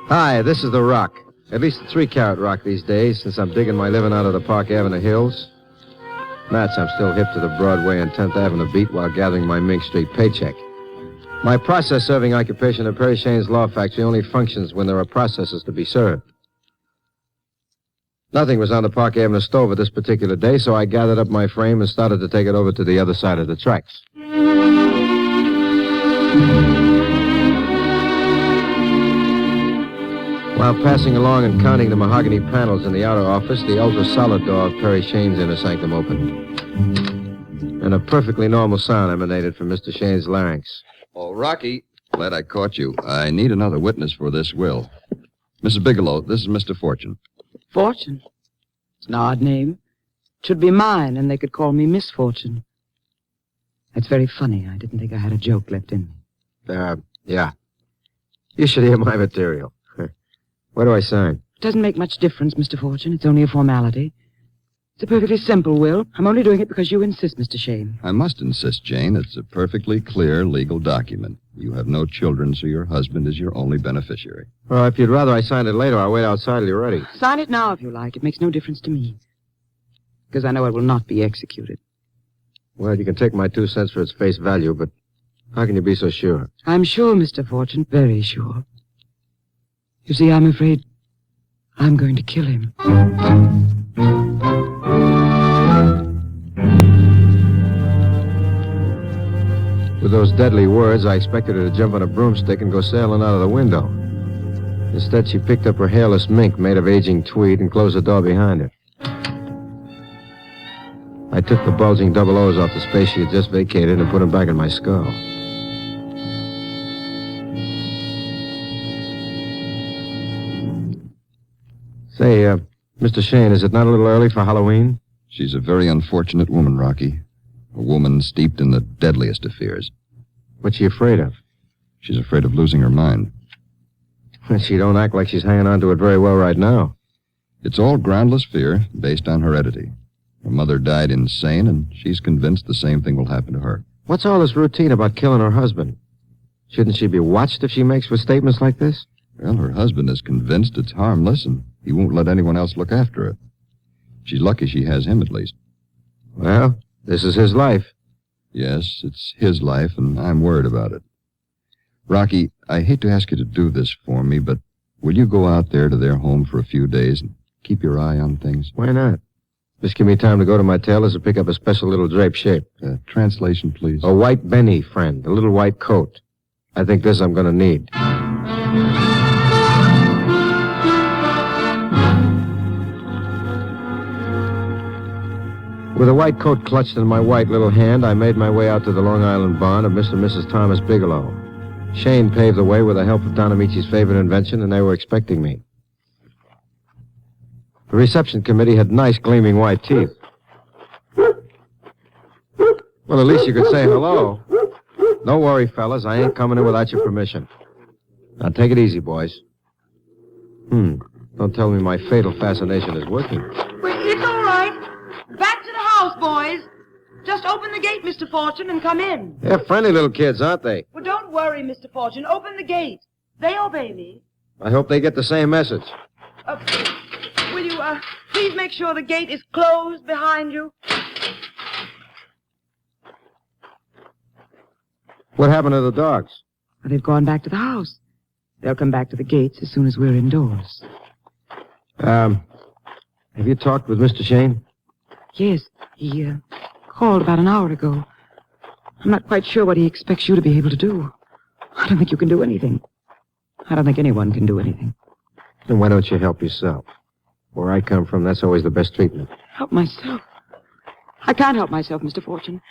Hi, this is the Rock. At least a 3-carat rock these days, since I'm digging my living out of the Park Avenue hills. Nuts, I'm still hip to the Broadway and 10th Avenue beat while gathering my Mink Street paycheck. My process-serving occupation at Perry Shane's Law Factory only functions when there are processes to be served. Nothing was on the Park Avenue stove at this particular day, so I gathered up my frame and started to take it over to the other side of the tracks. While passing along and counting the mahogany panels in the outer office, the ultra-solid door of Perry Shane's inner sanctum opened. And a perfectly normal sound emanated from Mr. Shane's larynx. Oh, Rocky, glad I caught you. I need another witness for this will. Mrs. Bigelow, this is Mr. Fortune. Fortune? It's an odd name. It should be mine, and they could call me Miss Fortune. That's very funny. I didn't think I had a joke left in me. Yeah. You should hear my material. Where do I sign? It doesn't make much difference, Mr. Fortune. It's only a formality. It's a perfectly simple will. I'm only doing it because you insist, Mr. Shane. I must insist, Jane. It's a perfectly clear legal document. You have no children, so your husband is your only beneficiary. Well, if you'd rather I signed it later, I'll wait outside till you're ready. Sign it now if you like. It makes no difference to me. Because I know it will not be executed. Well, you can take my 2 cents for its face value, but how can you be so sure? I'm sure, Mr. Fortune, very sure. You see, I'm afraid I'm going to kill him. With those deadly words, I expected her to jump on a broomstick and go sailing out of the window. Instead, she picked up her hairless mink made of aging tweed and closed the door behind her. I took the bulging double O's off the space she had just vacated and put them back in my skull. Say, Mr. Shane, is it not a little early for Halloween? She's a very unfortunate woman, Rocky. A woman steeped in the deadliest of fears. What's she afraid of? She's afraid of losing her mind. She don't act like she's hanging on to it very well right now. It's all groundless fear based on heredity. Her mother died insane, and she's convinced the same thing will happen to her. What's all this routine about killing her husband? Shouldn't she be watched if she makes statements like this? Well, her husband is convinced it's harmless, and he won't let anyone else look after it. She's lucky she has him, at least. Well, this is his life. Yes, it's his life, and I'm worried about it. Rocky, I hate to ask you to do this for me, but will you go out there to their home for a few days and keep your eye on things? Why not? Just give me time to go to my tailor's and pick up a special little drape shape. Translation, please. A white Benny, friend. A little white coat. I think this I'm going to need. With a white coat clutched in my white little hand, I made my way out to the Long Island barn of Mr. and Mrs. Thomas Bigelow. Shane paved the way with the help of Don Amici's favorite invention, and they were expecting me. The reception committee had nice, gleaming white teeth. Well, at least you could say hello. Don't worry, fellas. I ain't coming in without your permission. Now, take it easy, boys. Don't tell me my fatal fascination is working. Well, it's all right. Back to the house, boys. Just open the gate, Mr. Fortune, and come in. They're friendly little kids, aren't they? Well, don't worry, Mr. Fortune. Open the gate. They obey me. I hope they get the same message. Will you, please make sure the gate is closed behind you? What happened to the dogs? Well, they've gone back to the house. They'll come back to the gates as soon as we're indoors. Have you talked with Mr. Shane? Yes, he, called about an hour ago. I'm not quite sure what he expects you to be able to do. I don't think you can do anything. I don't think anyone can do anything. Then why don't you help yourself? Where I come from, that's always the best treatment. Help myself? I can't help myself, Mr. Fortune.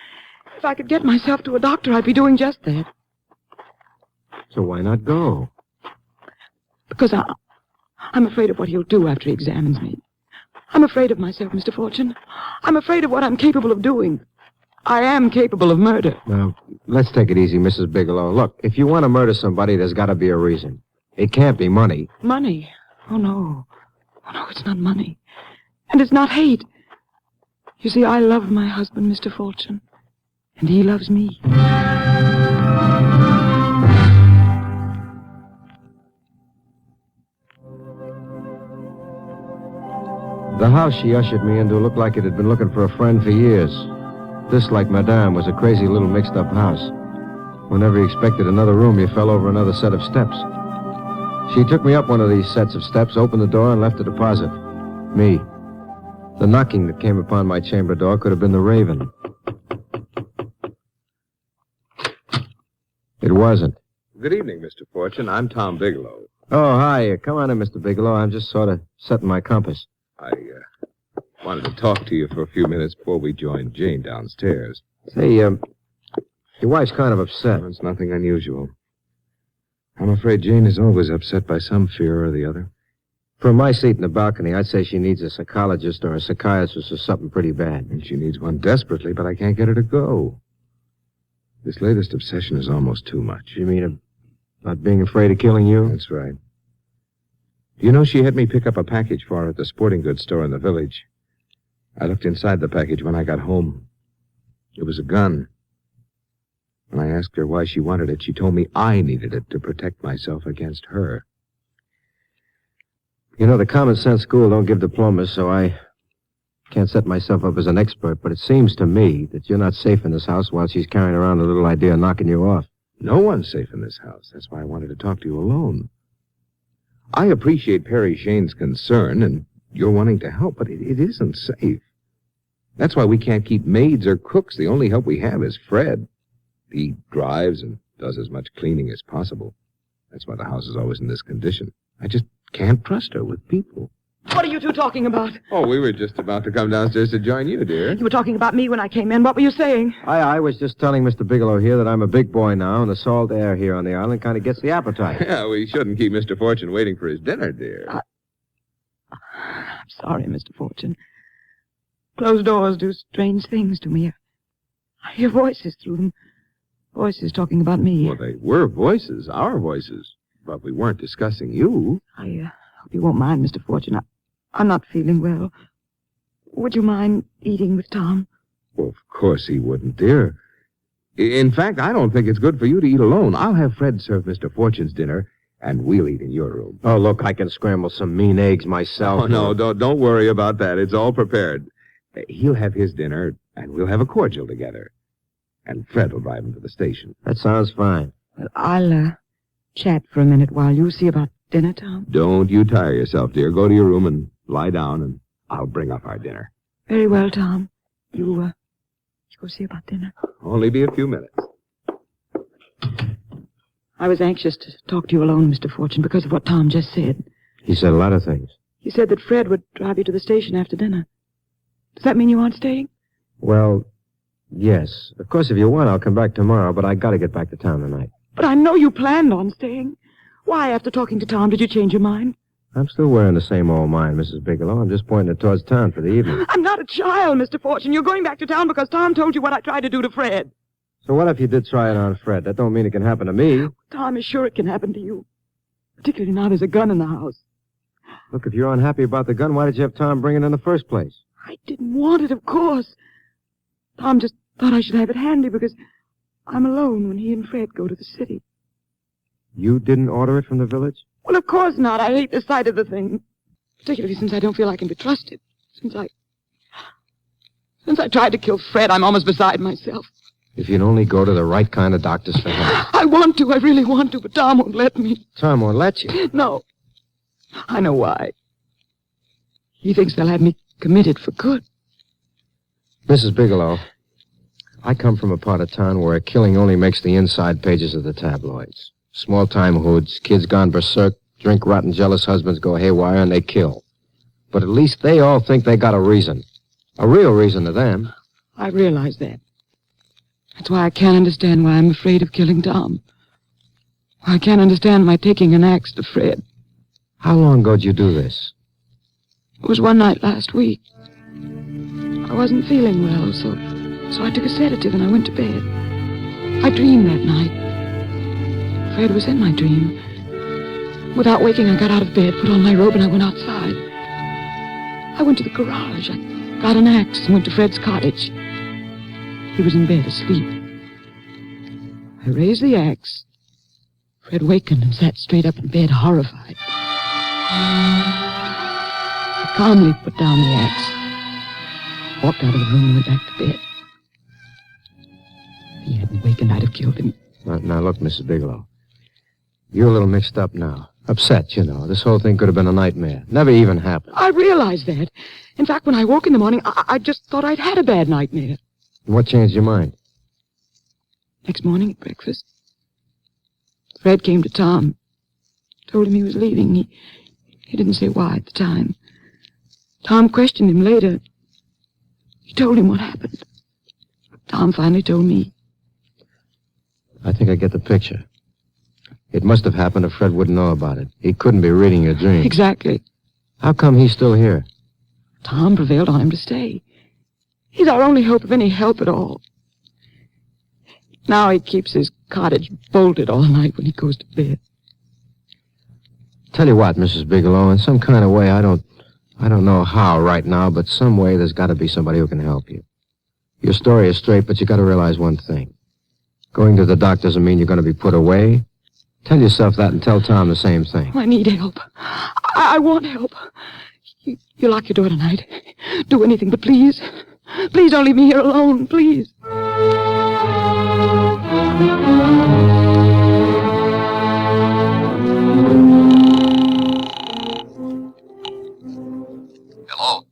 If I could get myself to a doctor, I'd be doing just that. So why not go? Because I'm afraid of what he'll do after he examines me. I'm afraid of myself, Mr. Fortune. I'm afraid of what I'm capable of doing. I am capable of murder. Now, let's take it easy, Mrs. Bigelow. Look, if you want to murder somebody, there's got to be a reason. It can't be money. Money? Oh, no. Oh, no, it's not money. And it's not hate. You see, I love my husband, Mr. Fortune. And he loves me. The house she ushered me into looked like it had been looking for a friend for years. This, like Madame, was a crazy little mixed-up house. Whenever you expected another room, you fell over another set of steps. She took me up one of these sets of steps, opened the door, and left a deposit. Me. The knocking that came upon my chamber door could have been the raven. It wasn't. Good evening, Mr. Fortune. I'm Tom Bigelow. Oh, hi. Come on in, Mr. Bigelow. I'm just sort of setting my compass. I wanted to talk to you for a few minutes before we joined Jane downstairs. Say, your wife's kind of upset. It's nothing unusual. I'm afraid Jane is always upset by some fear or the other. From my seat in the balcony, I'd say she needs a psychologist or a psychiatrist or something pretty bad. And she needs one desperately, but I can't get her to go. This latest obsession is almost too much. You mean about being afraid of killing you? That's right. Do you know she had me pick up a package for her at the sporting goods store in the village? I looked inside the package when I got home. It was a gun. When I asked her why she wanted it, she told me I needed it to protect myself against her. You know, the common sense school don't give diplomas, so I can't set myself up as an expert, but it seems to me that you're not safe in this house while she's carrying around a little idea of knocking you off. No one's safe in this house. That's why I wanted to talk to you alone. I appreciate Perry Shane's concern, and you're wanting to help, but it isn't safe. That's why we can't keep maids or cooks. The only help we have is Fred. He drives and does as much cleaning as possible. That's why the house is always in this condition. I just can't trust her with people. What are you two talking about? Oh, we were just about to come downstairs to join you, dear. You were talking about me when I came in. What were you saying? I was just telling Mr. Bigelow here that I'm a big boy now, and the salt air here on the island kind of gets the appetite. Yeah, we shouldn't keep Mr. Fortune waiting for his dinner, dear. I'm sorry, Mr. Fortune. Closed doors do strange things to me. I hear voices through them. Voices talking about me. Well, they were voices, our voices. But we weren't discussing you. I hope you won't mind, Mr. Fortune. I'm not feeling well. Would you mind eating with Tom? Well, of course he wouldn't, dear. In fact, I don't think it's good for you to eat alone. I'll have Fred serve Mr. Fortune's dinner, and we'll eat in your room. Oh, look, I can scramble some mean eggs myself. Oh, no, don't worry about that. It's all prepared. He'll have his dinner, and we'll have a cordial together. And Fred will drive him to the station. That sounds fine. Well, I'll chat for a minute while you see about dinner, Tom. Don't you tire yourself, dear. Go to your room and lie down, and I'll bring up our dinner. Very well, Tom. You go see about dinner. Only be a few minutes. I was anxious to talk to you alone, Mr. Fortune, because of what Tom just said. He said a lot of things. He said that Fred would drive you to the station after dinner. Does that mean you aren't staying? Well, yes. Of course, if you want, I'll come back tomorrow, but I gotta get back to town tonight. But I know you planned on staying. Why, after talking to Tom, did you change your mind? I'm still wearing the same old mind, Mrs. Bigelow. I'm just pointing it towards town for the evening. I'm not a child, Mr. Fortune. You're going back to town because Tom told you what I tried to do to Fred. So what if you did try it on Fred? That don't mean it can happen to me. Tom is sure it can happen to you. Particularly now there's a gun in the house. Look, if you're unhappy about the gun, why did you have Tom bring it in the first place? I didn't want it, of course. Tom just thought I should have it handy because I'm alone when he and Fred go to the city. You didn't order it from the village? Well, of course not. I hate the sight of the thing. Particularly since I don't feel I can be trusted. Since I tried to kill Fred, I'm almost beside myself. If you'd only go to the right kind of doctors for help. I want to. I really want to, but Tom won't let me. Tom won't let you? No. I know why. He thinks they'll have me committed for good. Mrs. Bigelow, I come from a part of town where a killing only makes the inside pages of the tabloids. Small-time hoods, kids gone berserk, drink rotten, jealous husbands go haywire, and they kill. But at least they all think they got a reason. A real reason to them. I realize that. That's why I can't understand why I'm afraid of killing Tom. I can't understand my taking an axe to Fred. How long ago did you do this? It was one night last week. I wasn't feeling well, so I took a sedative and I went to bed. I dreamed that night. Fred was in my dream. Without waking, I got out of bed, put on my robe, and I went outside. I went to the garage. I got an axe and went to Fred's cottage. He was in bed, asleep. I raised the axe. Fred wakened and sat straight up in bed, horrified. I calmly put down the axe, walked out of the room and went back to bed. If he hadn't wakened, I'd have killed him. Now, look, Mrs. Bigelow. You're a little mixed up now. Upset, you know. This whole thing could have been a nightmare. Never even happened. I realized that. In fact, when I woke in the morning, I just thought I'd had a bad nightmare. And what changed your mind? Next morning at breakfast, Fred came to Tom. Told him he was leaving. He didn't say why at the time. Tom questioned him later. He told him what happened. Tom finally told me. I think I get the picture. It must have happened if Fred wouldn't know about it. He couldn't be reading your dream. Exactly. How come he's still here? Tom prevailed on him to stay. He's our only hope of any help at all. Now he keeps his cottage bolted all night when he goes to bed. Tell you what, Mrs. Bigelow, in some kind of way, I don't know how right now, but some way there's got to be somebody who can help you. Your story is straight, but you got to realize one thing. Going to the doc doesn't mean you're going to be put away. Tell yourself that and tell Tom the same thing. I need help. I want help. You lock your door tonight. Do anything, but please don't leave me here alone, please. Hello?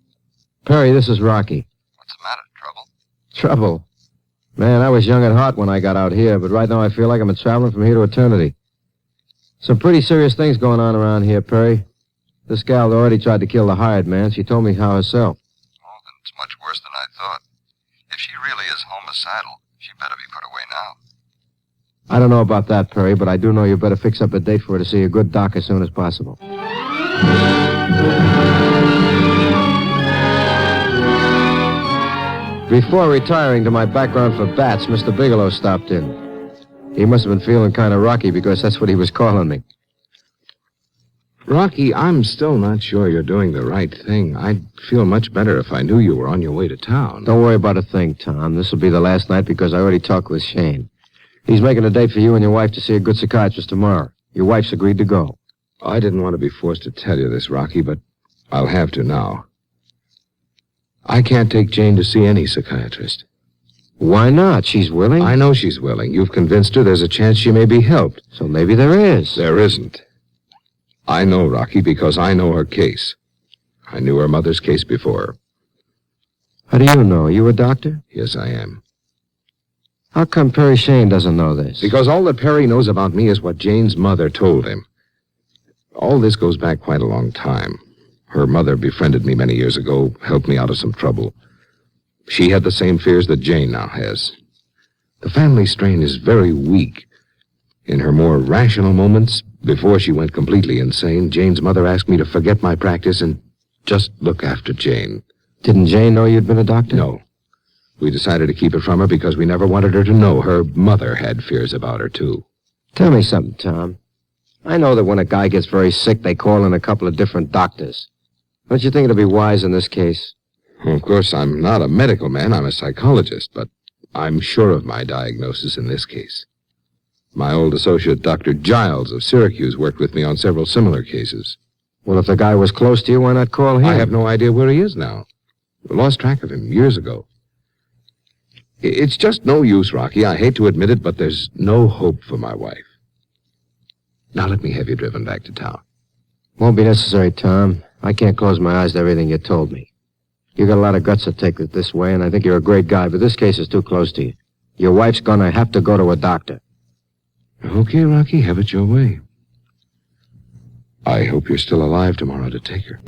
Perry, this is Rocky. What's the matter? Trouble? Trouble? Man, I was young at heart when I got out here, but right now I feel like I'm traveling from here to eternity. Some pretty serious things going on around here, Perry. This gal already tried to kill the hired man. She told me how herself. Oh, then it's much worse than I thought. If she really is homicidal, she better be put away now. I don't know about that, Perry, but I do know you better fix up a date for her to see a good doc as soon as possible. Before retiring to my background for bats, Mr. Bigelow stopped in. He must have been feeling kind of rocky because that's what he was calling me. Rocky, I'm still not sure you're doing the right thing. I'd feel much better if I knew you were on your way to town. Don't worry about a thing, Tom. This will be the last night because I already talked with Shane. He's making a date for you and your wife to see a good psychiatrist tomorrow. Your wife's agreed to go. I didn't want to be forced to tell you this, Rocky, but I'll have to now. I can't take Jane to see any psychiatrist. Why not? She's willing. I know she's willing. You've convinced her there's a chance she may be helped. So maybe there is. There isn't. I know, Rocky, because I know her case. I knew her mother's case before her. How do you know? Are you a doctor? Yes, I am. How come Perry Shane doesn't know this? Because all that Perry knows about me is what Jane's mother told him. All this goes back quite a long time. Her mother befriended me many years ago, helped me out of some trouble. She had the same fears that Jane now has. The family strain is very weak. In her more rational moments, before she went completely insane, Jane's mother asked me to forget my practice and just look after Jane. Didn't Jane know you'd been a doctor? No. We decided to keep it from her because we never wanted her to know her mother had fears about her, too. Tell me something, Tom. I know that when a guy gets very sick, they call in a couple of different doctors. Don't you think it'll be wise in this case? Well, of course, I'm not a medical man. I'm a psychologist, but I'm sure of my diagnosis in this case. My old associate, Dr. Giles of Syracuse, worked with me on several similar cases. Well, if the guy was close to you, why not call him? I have no idea where he is now. I lost track of him years ago. It's just no use, Rocky. I hate to admit it, but there's no hope for my wife. Now let me have you driven back to town. Won't be necessary, Tom. I can't close my eyes to everything you told me. You got a lot of guts to take it this way, and I think you're a great guy, but this case is too close to you. Your wife's gonna have to go to a doctor. Okay, Rocky, have it your way. I hope you're still alive tomorrow to take her.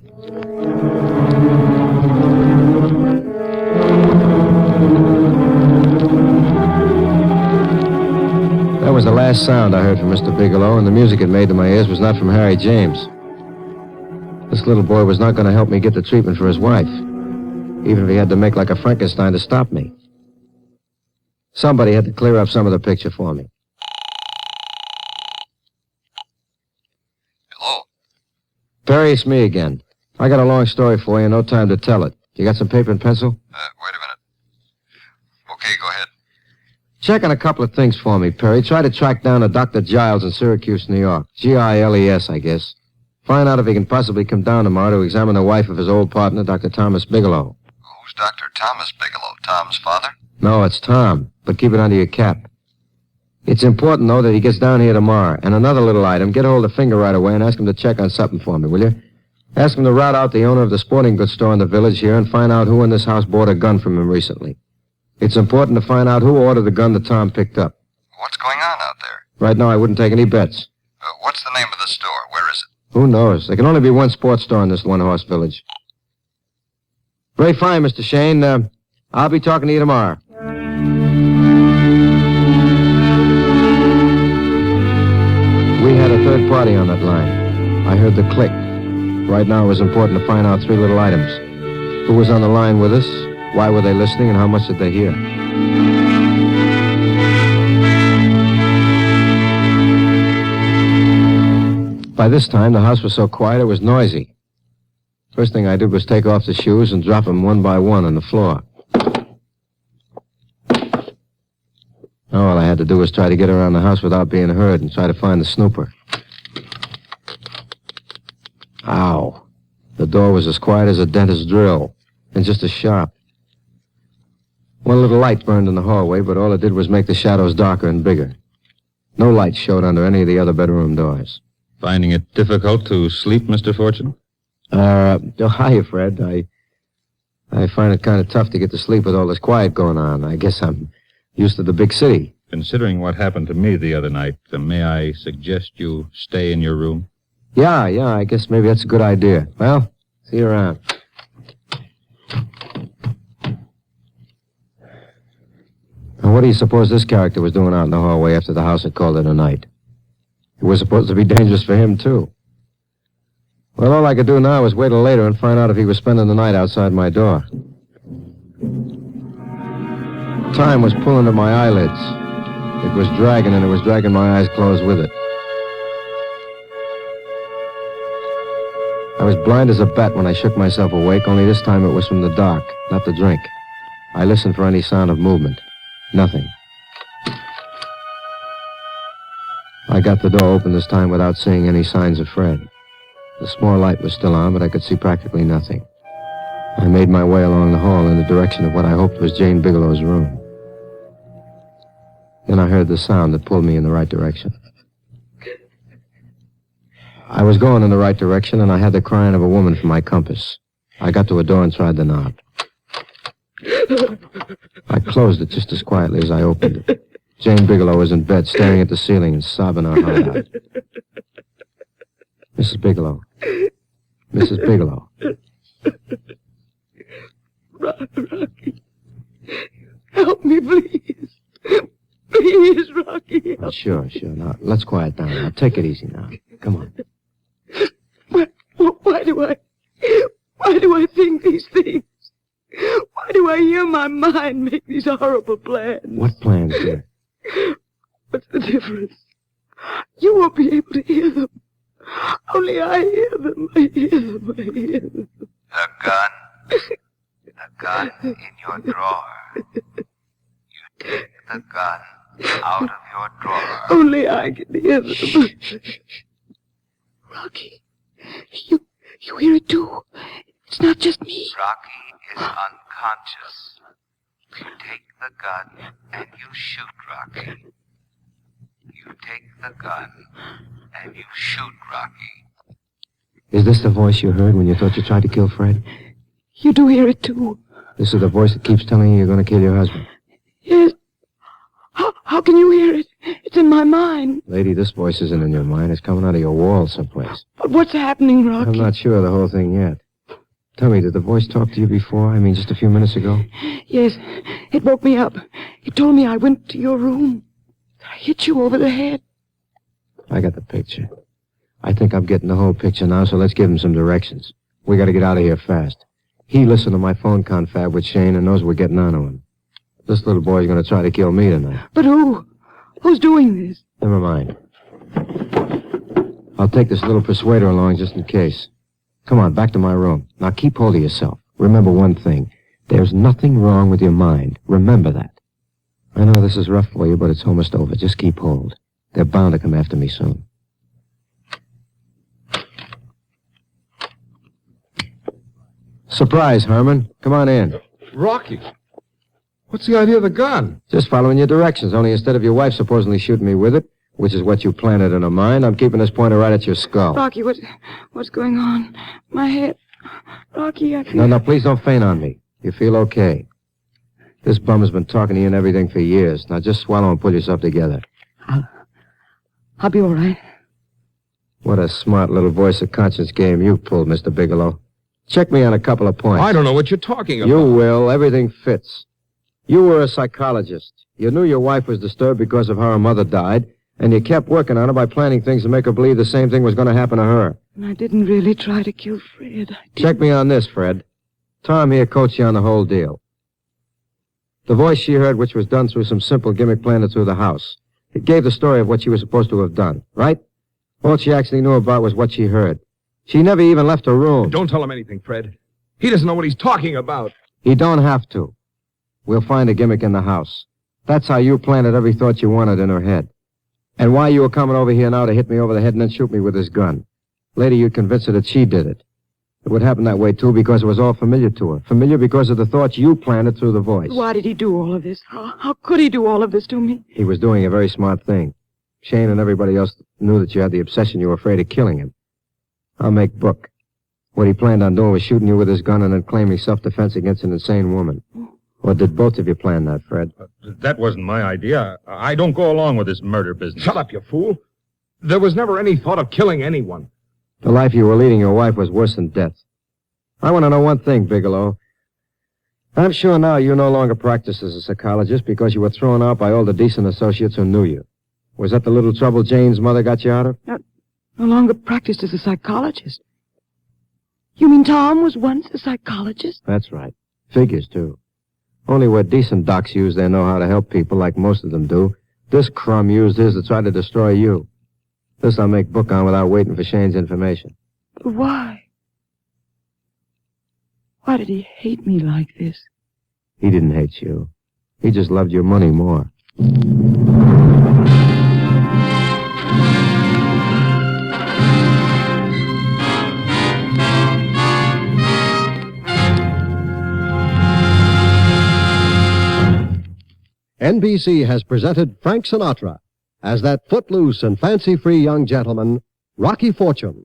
That was the last sound I heard from Mr. Bigelow, and the music it made to my ears was not from Harry James. This little boy was not going to help me get the treatment for his wife, even if he had to make like a Frankenstein to stop me. Somebody had to clear up some of the picture for me. Hello? Perry, it's me again. I got a long story for you, no time to tell it. You got some paper and pencil? Wait a minute. Okay, go ahead. Check on a couple of things for me, Perry. Try to track down a Dr. Giles in Syracuse, New York. Giles, I guess. Find out if he can possibly come down tomorrow to examine the wife of his old partner, Dr. Thomas Bigelow. Who's Dr. Thomas Bigelow? Tom's father? No, it's Tom, but keep it under your cap. It's important, though, that he gets down here tomorrow. And another little item, get hold of Finger right away and ask him to check on something for me, will you? Ask him to rout out the owner of the sporting goods store in the village here and find out who in this house bought a gun from him recently. It's important to find out who ordered the gun that Tom picked up. What's going on out there? Right now, I wouldn't take any bets. What's the name of the store? Where is it? Who knows? There can only be one sports store in this one-horse village. Very fine, Mr. Shane. I'll be talking to you tomorrow. We had a third party on that line. I heard the click. Right now, it was important to find out three little items. Who was on the line with us? Why were they listening, and how much did they hear? By this time, the house was so quiet it was noisy. First thing I did was take off the shoes and drop them one by one on the floor. All I had to do was try to get around the house without being heard and try to find the snooper. Ow. The door was as quiet as a dentist's drill, and just as sharp. One little light burned in the hallway, but all it did was make the shadows darker and bigger. No light showed under any of the other bedroom doors. Finding it difficult to sleep, Mr. Fortune? Hiya, Fred. I find it kind of tough to get to sleep with all this quiet going on. I guess I'm used to the big city. Considering what happened to me the other night, may I suggest you stay in your room? Yeah, I guess maybe that's a good idea. Well, see you around. Now, what do you suppose this character was doing out in the hallway after the house had called it a night? It was supposed to be dangerous for him, too. Well, all I could do now was wait till later and find out if he was spending the night outside my door. Time was pulling at my eyelids. It was dragging, and it was dragging my eyes closed with it. I was blind as a bat when I shook myself awake, only this time it was from the dark, not the drink. I listened for any sound of movement. Nothing. I got the door open this time without seeing any signs of Fred. The small light was still on, but I could see practically nothing. I made my way along the hall in the direction of what I hoped was Jane Bigelow's room. Then I heard the sound that pulled me in the right direction. I was going in the right direction, and I had the crying of a woman for my compass. I got to a door and tried the knob. I closed it just as quietly as I opened it. Jane Bigelow was in bed, staring at the ceiling and sobbing her heart out. Mrs. Bigelow. Mrs. Bigelow. Rocky. Help me, please. Please, Rocky. Oh, sure. Now, let's quiet down. Now, take it easy now. Come on. Why do I think these things? Why do I hear my mind make these horrible plans? What plans, dear? What's the difference? You won't be able to hear them. Only I hear them. I hear them. The gun in your drawer. You take the gun out of your drawer. Only I can hear them. Rocky, you hear it too. It's not just me. Rocky is unconscious. You take the gun and you shoot Rocky. You take the gun and you shoot Rocky. Is this the voice you heard when you thought you tried to kill Fred? You do hear it too. This is the voice that keeps telling you you're going to kill your husband. Yes. How can you hear it? It's in my mind. Lady, this voice isn't in your mind. It's coming out of your wall someplace. But what's happening, Rocky? I'm not sure of the whole thing yet. Tell me, did the voice talk to you before? I mean, just a few minutes ago? Yes. It woke me up. It told me I went to your room. I hit you over the head. I got the picture. I think I'm getting the whole picture now, so let's give him some directions. We got to get out of here fast. He listened to my phone confab with Shane and knows we're getting on to him. This little boy's going to try to kill me tonight. But who? Who's doing this? Never mind. I'll take this little persuader along just in case. Come on, back to my room. Now keep hold of yourself. Remember one thing. There's nothing wrong with your mind. Remember that. I know this is rough for you, but it's almost over. Just keep hold. They're bound to come after me soon. Surprise, Herman. Come on in. Rocky, what's the idea of the gun? Just following your directions, only instead of your wife supposedly shooting me with it, which is what you planted in her mind, I'm keeping this pointer right at your skull. Rocky, what's going on? My head. Rocky, I feel... No, please don't faint on me. You feel okay. This bum has been talking to you and everything for years. Now just swallow and pull yourself together. I'll be all right. What a smart little voice of conscience game you pulled, Mr. Bigelow. Check me on a couple of points. I don't know what you're talking about. You will. Everything fits. You were a psychologist. You knew your wife was disturbed because of how her mother died, and you kept working on her by planning things to make her believe the same thing was going to happen to her. And I didn't really try to kill Fred. Check me on this, Fred. Tom here coached you on the whole deal. The voice she heard, which was done through some simple gimmick planted through the house, it gave the story of what she was supposed to have done, right? All she actually knew about was what she heard. She never even left her room. Don't tell him anything, Fred. He doesn't know what he's talking about. He don't have to. We'll find a gimmick in the house. That's how you planted every thought you wanted in her head. And why you were coming over here now to hit me over the head and then shoot me with his gun. Later you'd convince her that she did it. It would happen that way, too, because it was all familiar to her. Familiar because of the thoughts you planted through the voice. Why did he do all of this? How could he do all of this to me? He was doing a very smart thing. Shane and everybody else knew that you had the obsession you were afraid of killing him. I'll make book. What he planned on doing was shooting you with his gun and then claiming self-defense against an insane woman. Or did both of you plan that, Fred? That wasn't my idea. I don't go along with this murder business. Shut up, you fool. There was never any thought of killing anyone. The life you were leading your wife was worse than death. I want to know one thing, Bigelow. I'm sure now you no longer practice as a psychologist because you were thrown out by all the decent associates who knew you. Was that the little trouble Jane's mother got you out of? No longer practiced as a psychologist. You mean Tom was once a psychologist? That's right. Figures, too. Only where decent docs use they know how to help people like most of them do. This crumb used his to try to destroy you. This I'll make book on without waiting for Shane's information. But why? Why did he hate me like this? He didn't hate you. He just loved your money more. NBC has presented Frank Sinatra as that footloose and fancy-free young gentleman, Rocky Fortune.